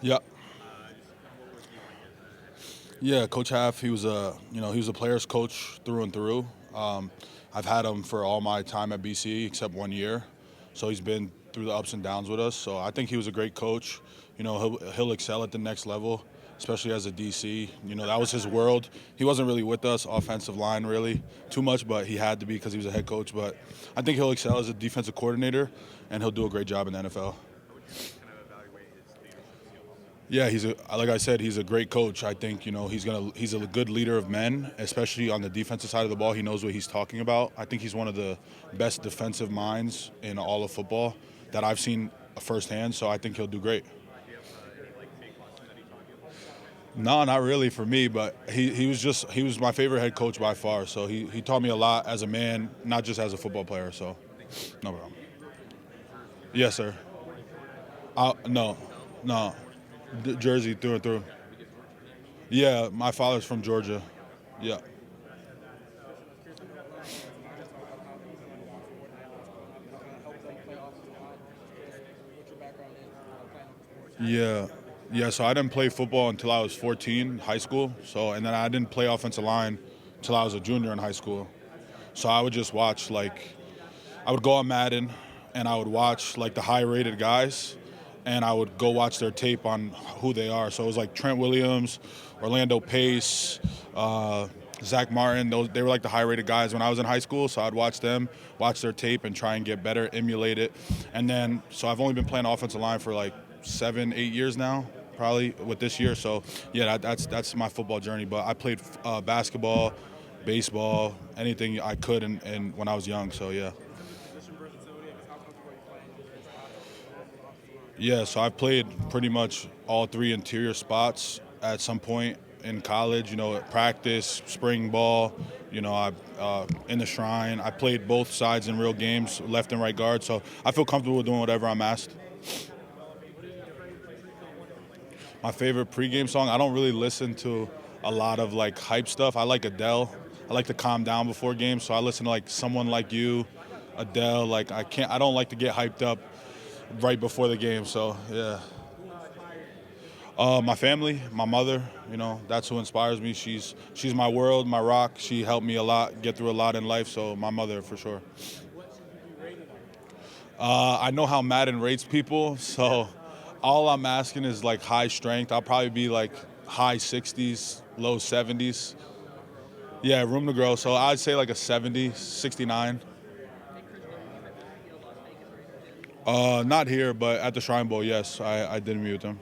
Yeah, yeah. Coach Half, he was a player's coach through and through. Um, I've had him for all my time at BC except 1 year, so he's been through the ups and downs with us. So I think he was a great coach. He'll excel at the next level, especially as a DC. That was his world. He wasn't really with us offensive line really too much, but he had to be because he was a head coach. But I think he'll excel as a defensive coordinator, and he'll do a great job in the NFL. Yeah, like I said, he's a great coach. I think he's a good leader of men, especially on the defensive side of the ball. He knows what he's talking about. I think he's one of the best defensive minds in all of football that I've seen firsthand. So I think he'll do great. No, not really for me, but he was my favorite head coach by far. So he taught me a lot as a man, not just as a football player. So no problem. Yes, sir. No, no, Jersey through and through. Yeah, my father's from Georgia. Yeah. Yeah. Yeah, so I didn't play football until I was 14, high school. And then I didn't play offensive line until I was a junior in high school. So I would just watch I would go on Madden and I would watch like the high-rated guys and I would go watch their tape on who they are. So it was like Trent Williams, Orlando Pace, Zach Martin. They were like the high-rated guys when I was in high school. So I'd watch them, watch their tape, and try and get better, emulate it. And then so I've only been playing offensive line for like 7, 8 years now, probably with this year. So yeah, that's my football journey. But I played basketball, baseball, anything I could, and when I was young. So yeah. Yeah, so I've played pretty much all three interior spots at some point in college. At practice, spring ball. I in the Shrine. I played both sides in real games, left and right guard. So I feel comfortable doing whatever I'm asked. My favorite pregame song. I don't really listen to a lot of like hype stuff. I like Adele. I like to calm down before games, so I listen to like Someone Like You, Adele. Like I don't like to get hyped up right before the game. So yeah. My family, my mother, that's who inspires me. She's my world, my rock. She helped me a lot, get through a lot in life. So my mother for sure. I know how Madden rates people, so all I'm asking is like high strength. I'll probably be like high 60s, low 70s. Yeah, room to grow. So I'd say like a 70, 69. Not here, but at the Shrine Bowl, yes, I did meet with them.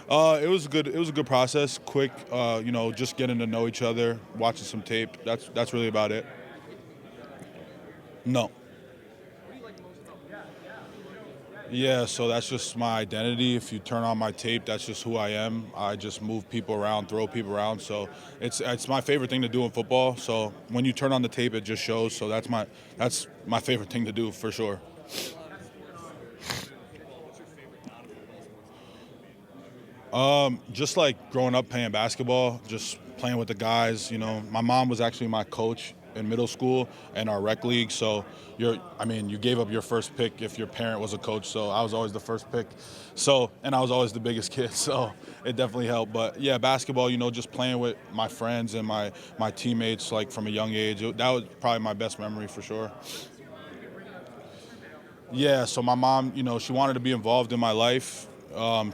It was good. It was a good process. Quick, just getting to know each other, watching some tape. That's really about it. No. Yeah, so that's just my identity. If you turn on my tape, that's just who I am. I just move people around, throw people around. So it's my favorite thing to do in football. So when you turn on the tape, it just shows. So that's my favorite thing to do for sure. Just like growing up playing basketball, just playing with the guys. My mom was actually my coach in middle school and our rec league. So you gave up your first pick if your parent was a coach. So I was always the first pick. And I was always the biggest kid. So it definitely helped. But yeah, basketball, just playing with my friends and my teammates like from a young age. That was probably my best memory for sure. Yeah, so my mom, she wanted to be involved in my life.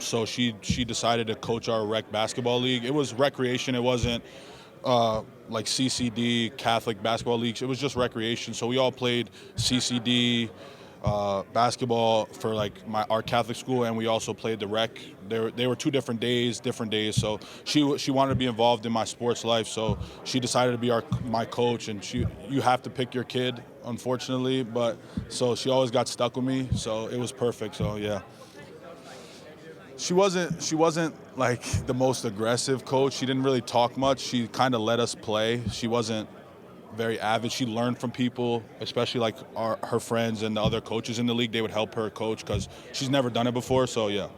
So she decided to coach our rec basketball league. It was recreation. It wasn't like CCD Catholic basketball leagues. It was just recreation. So we all played CCD basketball for like our Catholic school, and we also played the rec. They were two different days. So she wanted to be involved in my sports life. So she decided to be my coach, and you have to pick your kid, unfortunately. But so she always got stuck with me. So it was perfect. So yeah. She wasn't like the most aggressive coach. She didn't really talk much. She kind of let us play. She wasn't very avid. She learned from people, especially like her friends and the other coaches in the league. They would help her coach because she's never done it before. So yeah.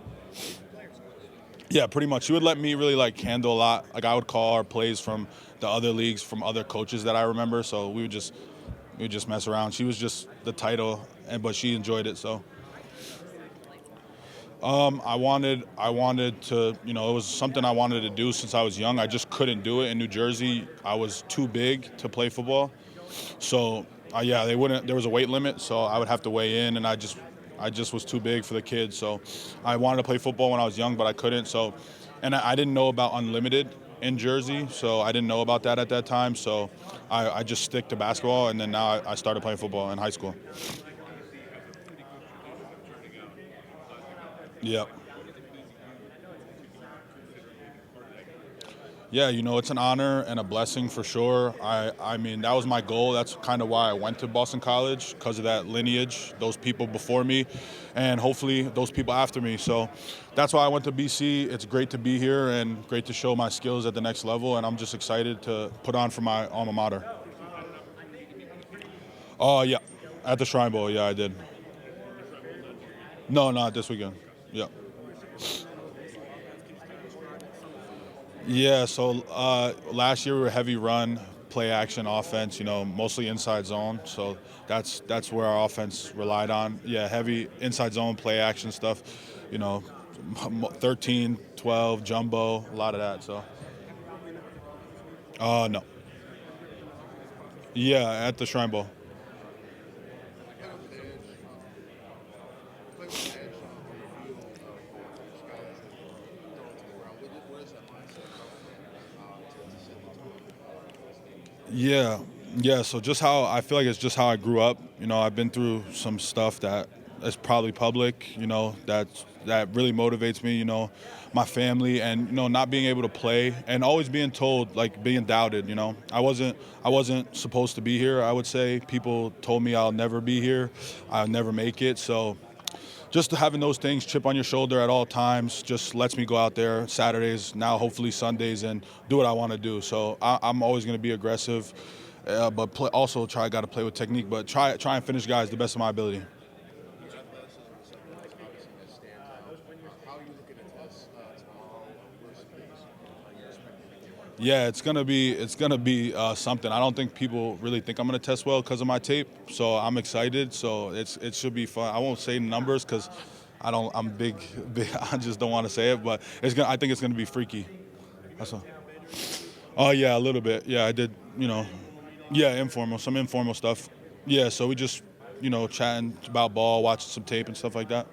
Yeah, pretty much. She would let me really like handle a lot. Like I would call our plays from the other leagues, from other coaches that I remember. So we would just mess around. She was just the title, but she enjoyed it. So I wanted to, it was something I wanted to do since I was young. I just couldn't do it in New Jersey. I was too big to play football. So, yeah, they wouldn't. There was a weight limit, so I would have to weigh in, and I just was too big for the kids. So, I wanted to play football when I was young, but I couldn't. So, and I didn't know about unlimited in Jersey, so I didn't know about that at that time. So, I just stick to basketball, and then now I started playing football in high school. Yep. Yeah, it's an honor and a blessing for sure. I mean, that was my goal. That's kind of why I went to Boston College, because of that lineage, those people before me, and hopefully those people after me. So that's why I went to BC. It's great to be here and great to show my skills at the next level, and I'm just excited to put on for my alma mater. Oh, yeah, at the Shrine Bowl, yeah, I did. No, not this weekend. Yeah. Yeah, so last year we were heavy run, play action offense, mostly inside zone. So that's where our offense relied on. Yeah, heavy inside zone, play action stuff, you know, 13, 12, jumbo, a lot of that. So, no. Yeah, at the Shrine Bowl. Yeah, yeah. So just how I feel like it's just how I grew up. I've been through some stuff that is probably public. That really motivates me. My family and not being able to play and always being told, like, being doubted. I wasn't supposed to be here. I would say people told me I'll never be here. I'll never make it. So just having those things chip on your shoulder at all times just lets me go out there Saturdays, now hopefully Sundays, and do what I want to do. So I'm always going to be aggressive, but also got to play with technique, but try and finish guys the best of my ability. Yeah, it's gonna be something. I don't think people really think I'm gonna test well because of my tape, so I'm excited. So it should be fun. I won't say numbers because I'm big, big. I just don't want to say it, but I think it's gonna be freaky. That's all. Oh yeah, a little bit. Yeah, I did. Yeah, some informal stuff. Yeah, so we just chatting about ball, watching some tape and stuff like that.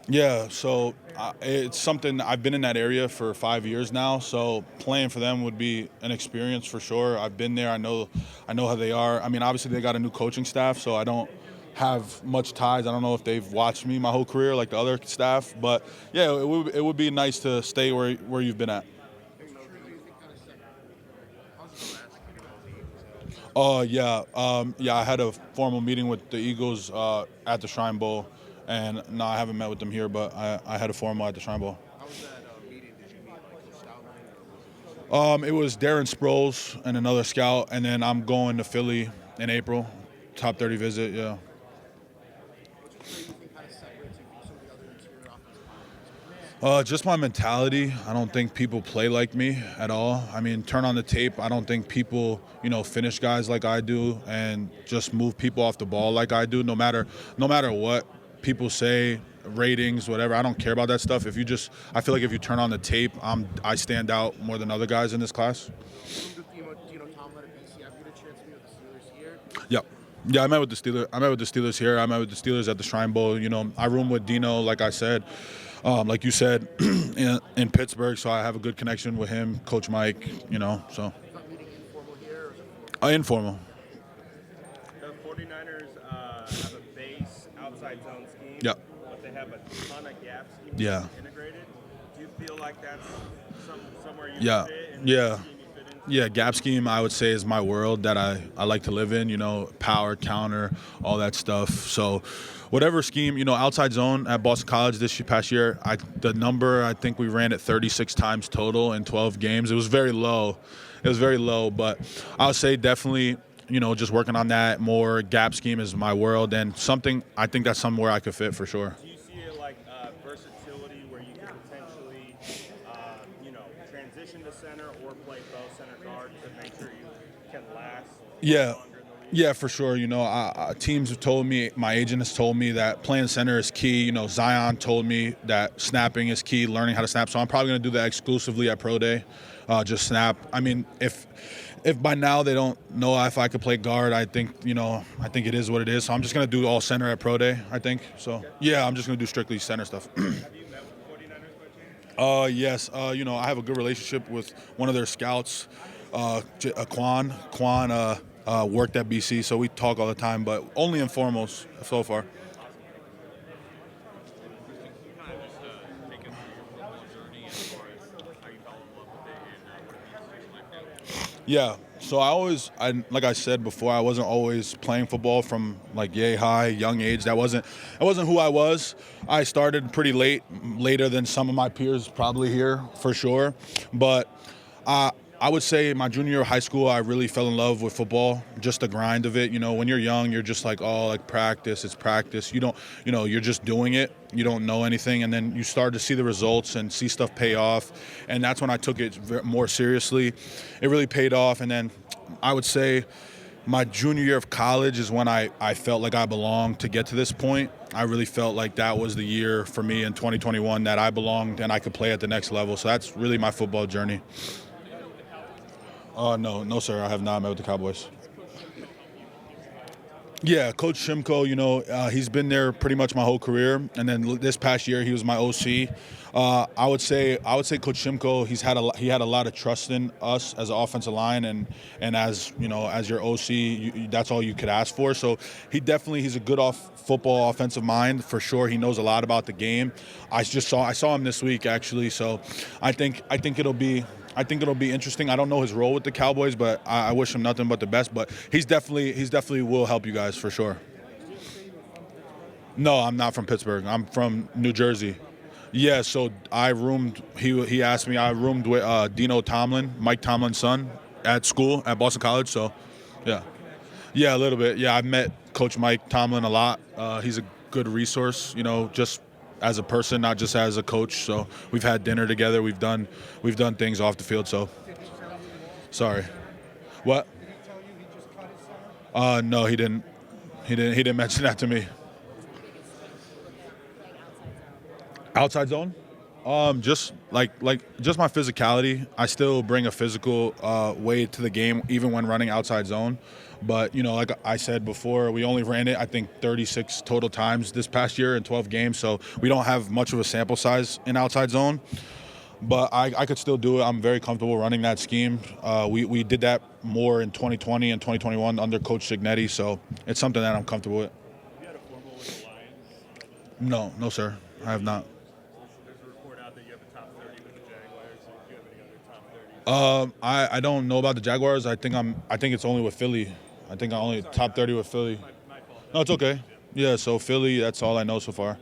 Yeah, so it's something I've been in that area for 5 years now. So playing for them would be an experience for sure. I've been there. I know how they are. I mean, obviously they got a new coaching staff, so I don't have much ties. I don't know if they've watched me my whole career like the other staff, but yeah, it would be nice to stay where you've been at. Oh yeah, yeah. I had a formal meeting with the Eagles at the Shrine Bowl, and no, I haven't met with them here, but I had a formal at the Shrine Bowl. It was Darren Sproles and another scout, and then I'm going to Philly in April, top 30 visit. Yeah. Just my mentality. I don't think people play like me at all. I mean, turn on the tape. I don't think people, finish guys like I do and just move people off the ball like I do. No matter what people say, ratings, whatever. I don't care about that stuff. I feel like if you turn on the tape, I stand out more than other guys in this class. Yeah. Yeah, I met with the Steelers. I met with the Steelers here. I met with the Steelers at the Shrine Bowl. I room with Dino, like I said, like you said, in Pittsburgh. So I have a good connection with him, Coach Mike. So informal. The 49ers have a base outside zone scheme, Yeah. but they have a ton of gap schemes Yeah. integrated. Do you feel like that's somewhere you Yeah. fit and Yeah. scheme you fit into? Yeah, gap scheme I would say is my world that I like to live in, power, counter, all that stuff. So whatever scheme, outside zone at Boston College this past year, the number I think we ran it 36 times total in 12 games. It was very low. But I would say definitely, just working on that more. Gap scheme is my world and something I think that's somewhere I could fit for sure. Do you see it like versatility where you can potentially, transition to center or play both center guard to make sure you can last Yeah. longer in the league? Yeah, for sure. Teams have told me, my agent has told me that playing center is key. Zion told me that snapping is key, learning how to snap. So I'm probably going to do that exclusively at Pro Day, just snap. I mean, if by now they don't know if I could play guard, I think it is what it is. So I'm just going to do all center at Pro Day, I think. So, yeah, I'm just going to do strictly center stuff. Have you met with the 49ers by chance? Yes. I have a good relationship with one of their scouts, Quan. Quan worked at BC, so we talk all the time, but only informal so far. Kind of just take us through your football journey as far as how you fell in love with it and what the music's like now. Yeah. So like I said before, I wasn't always playing football from like yay high, young age. That wasn't who I was. I started pretty late, later than some of my peers probably here for sure. But I would say my junior year of high school, I really fell in love with football, just the grind of it. When you're young, you're just like, oh, like practice, it's practice. You don't, you're just doing it. You don't know anything. And then you start to see the results and see stuff pay off. And that's when I took it more seriously. It really paid off. And then I would say my junior year of college is when I felt like I belonged to get to this point. I really felt like that was the year for me in 2021 that I belonged and I could play at the next level. So that's really my football journey. No, sir. I have not met with the Cowboys. Yeah, Coach Shimko, he's been there pretty much my whole career, and then this past year he was my OC. I would say Coach Shimko, he had a lot of trust in us as an offensive line, and as as your OC, that's all you could ask for. So he's a good football offensive mind for sure. He knows a lot about the game. I saw him this week actually, so I think it'll be interesting. I don't know his role with the Cowboys, but I wish him nothing but the best. But he's definitely will help you guys for sure. No, I'm not from Pittsburgh. I'm from New Jersey. Yeah, so I roomed. He asked me. I roomed with Dino Tomlin, Mike Tomlin's son, at school at Boston College. So, yeah, a little bit. Yeah, I've met Coach Mike Tomlin a lot. He's a good resource. Just as a person, not just as a coach. So we've had dinner together. We've done things off the field. So sorry. What? Did he tell you he just cut his center? No, he didn't. He didn't mention that to me. Outside zone? Just just my physicality. I still bring a physical way to the game, even when running outside zone. But like I said before, we only ran it I think 36 total times this past year in 12 games. So we don't have much of a sample size in outside zone. But I could still do it. I'm very comfortable running that scheme. We did that more in 2020 and 2021 under Coach Signetti. So it's something that I'm comfortable with. Have you had a formal with the Lions? No, sir. I have not. There's a report out that you have a top 30 with the Jaguars. Do you have any other top 30s? I don't know about the Jaguars. I think it's only with Philly. I think I only top 30 with Philly. My fault. No, it's okay. Yeah, so Philly, that's all I know so far.